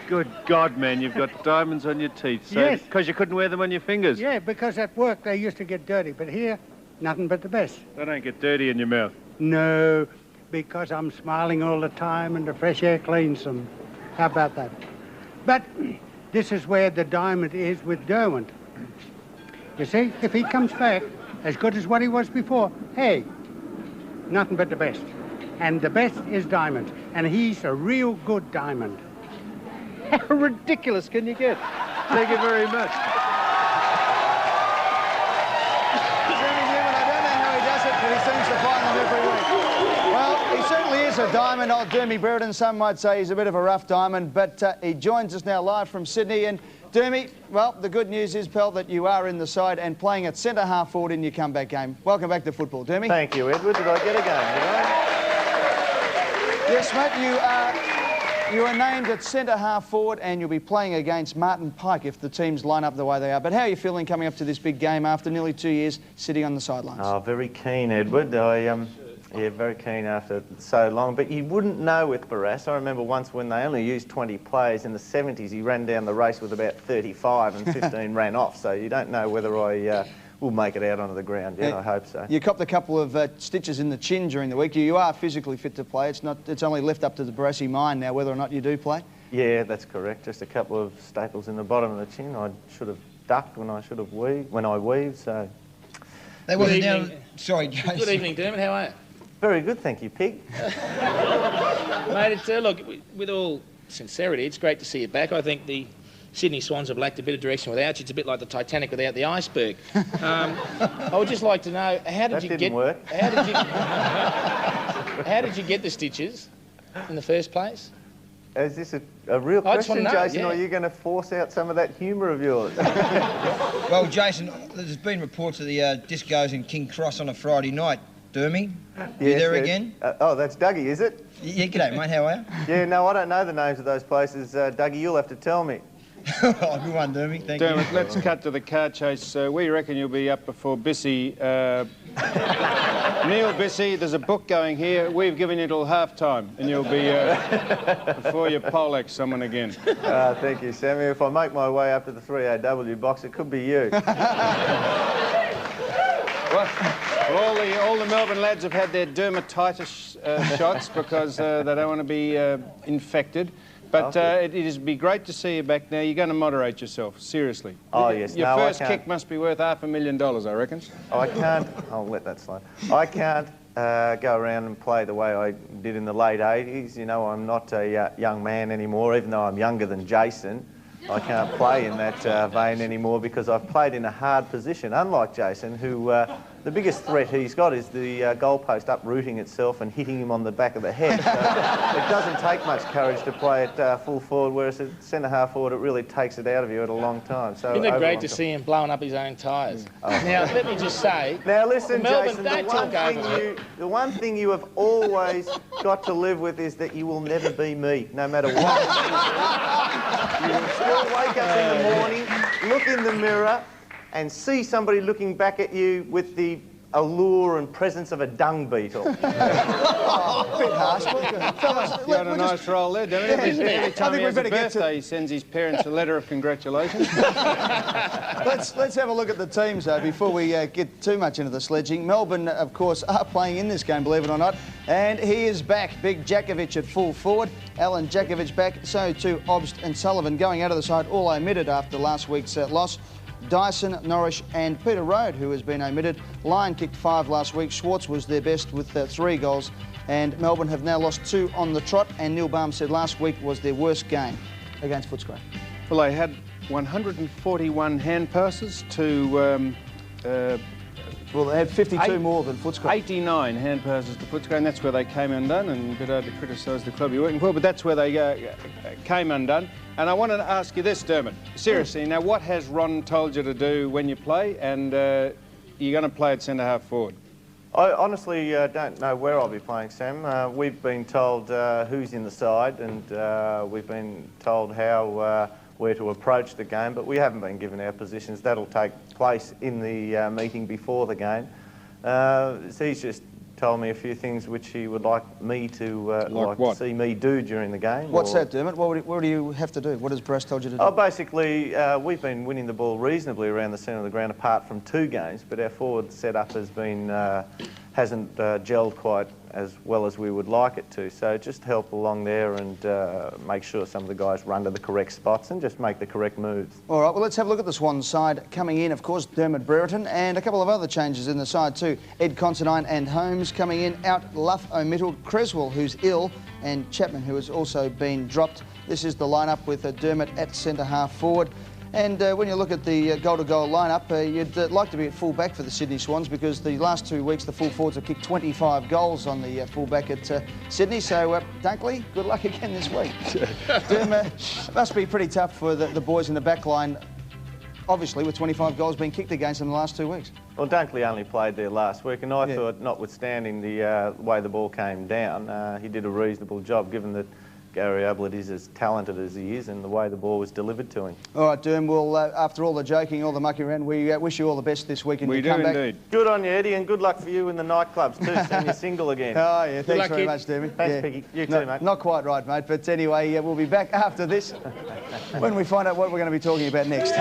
Good God, man, you've got diamonds on your teeth. So, Yes. Because you couldn't wear them on your fingers. Yeah, because at work they used to get dirty, but here, nothing but the best. They don't get dirty in your mouth. No, because I'm smiling all the time and the fresh air cleans them. How about that? But this is where the diamond is with Dermott. You see, if he comes back as good as what he was before, hey, nothing but the best. And the best is diamond, and he's a real good diamond. How ridiculous can you get? Thank you very much. Sammy Newman, I don't know how he does it, but he seems to find them every week. Well, he certainly is a diamond. Old Dermy Brereton, some might say he's a bit of a rough diamond, but he joins us now live from Sydney. And Dermy, well, the good news is, pal, that you are in the side and playing at centre half forward in your comeback game. Welcome back to football, Dermy. Thank you, Edward. Did I get a game, did I? Yes, mate, you are named at centre half forward and you'll be playing against Martin Pike if the teams line up the way they are. But how are you feeling coming up to this big game after nearly 2 years sitting on the sidelines? Oh, very keen, Edward. Yeah, very keen after so long. But you wouldn't know with Barras. I remember once when they only used 20 players in the 70s, he ran down the race with about 35 and 15 ran off. So you don't know whether I will make it out onto the ground yet. I hope so. You copped a couple of stitches in the chin during the week. You are physically fit to play. It's only left up to the Barassi mind now whether or not you do play. Yeah, that's correct. Just a couple of staples in the bottom of the chin. I should have ducked when I weaved. So. They wasn't down. Sorry, Jason. Good evening, Dermott. How are you? Very good, thank you, Pig. Mate, it's, look, with all sincerity, it's great to see you back. I think the Sydney Swans have lacked a bit of direction without you. It's a bit like the Titanic without the iceberg. I would just like to know, how did you get... work. How did you get the stitches in the first place? Is this a real question, know, Jason, yeah. or are you going to force out some of that humour of yours? Well, Jason, there's been reports of the discos in King Cross on a Friday night. Dermy, you there again? Oh, that's Dougie, is it? Yeah, g'day, mate. How are you? Yeah, no, I don't know the names of those places. Dougie, you'll have to tell me. Oh, good one, Dermy. Thank you. Dermott, let's cut to the car chase. We reckon you'll be up before Bissy. Neil Bissy, there's a book going here. We've given you till half-time, and you'll be before you poleaxe someone again. Thank you, Sammy. If I make my way up to the 3AW box, it could be you. Well, all the Melbourne lads have had their dermatitis shots because they don't want to be infected. But it'd be great to see you back now. You're going to moderate yourself, seriously. Oh, yes. Your first kick must be worth $500,000, I reckon. I can't... I'll let that slide. I can't go around and play the way I did in the late 80s. You know, I'm not a young man anymore, even though I'm younger than Jason. I can't play in that vein anymore because I've played in a hard position, unlike Jason, who the biggest threat he's got is the goalpost uprooting itself and hitting him on the back of the head. So it doesn't take much courage to play it full forward, whereas at centre-half forward it really takes it out of you at a long time. So Isn't it great to see him blowing up his own tyres? Now, let me just say... Now, listen, Melbourne, Jason, the one thing you have always got to live with is that you will never be me, no matter what. You will still wake up in the morning, look in the mirror, and see somebody looking back at you with the allure and presence of a dung beetle. Oh, a bit harsh. Fellas, You had a nice roll there, don't you? Every time he has a birthday, he sends his parents a letter of congratulations. Let's have a look at the teams, though, before we get too much into the sledging. Melbourne, of course, are playing in this game, believe it or not. And he is back. Big Jakovic at full forward. Alan Jakovic back. So too Obst and Sullivan going out of the side, all omitted after last week's loss. Dyson, Norrish and Peter Rode, who has been omitted. Lyon kicked 5 last week. Schwartz was their best with 3 goals. And Melbourne have now lost 2 on the trot. And Neil Baum said last week was their worst game against Footscray. Well, they had 141 hand passes to... well, they had 52 more than Footscray. 89 hand passes to Footscray, and that's where they came undone, and a bit hard to criticise the club you're working for, but that's where they came undone. And I wanted to ask you this, Dermott. Seriously, now what has Ron told you to do when you play, and you're going to play at centre-half forward? I honestly don't know where I'll be playing, Sam. We've been told who's in the side, and we've been told how where to approach the game, but we haven't been given our positions. That'll take place in the meeting before the game. So he's just told me a few things which he would like me to Like what? see me do during the game. What's that, Dermott? What do you have to do? What has Brass told you to do? Oh, basically, we've been winning the ball reasonably around the centre of the ground, apart from 2 games, but our forward setup has been hasn't gelled quite as well as we would like it to. So just help along there and make sure some of the guys run to the correct spots and just make the correct moves. All right, well, let's have a look at the Swans side. Coming in, of course, Dermott Brereton, and a couple of other changes in the side too. Ed Considine and Holmes coming in. Out Luff, O'Mittle, Creswell, who's ill, and Chapman, who has also been dropped. This is the lineup with Dermott at centre half forward. And when you look at the goal-to-goal lineup, you'd like to be at full-back for the Sydney Swans, because the last 2 weeks the full forwards have kicked 25 goals on the full-back at Sydney. So, Dunkley, good luck again this week. Dermott, must be pretty tough for the boys in the back line, obviously, with 25 goals being kicked against them in the last 2 weeks. Well, Dunkley only played there last week, and I thought, notwithstanding the way the ball came down, he did a reasonable job, given that Gary Ablett is as talented as he is and the way the ball was delivered to him. All right, Derm, well, after all the joking, all the mucking around, we wish you all the best this week in your comeback. We do indeed. Good on you, Eddie, and good luck for you in the nightclubs too, seeing you single again. Oh, yeah, thanks very much, Dermy. Thanks, Piggy. You too, mate. Not quite right, mate, but anyway, we'll be back after this when we find out what we're going to be talking about next.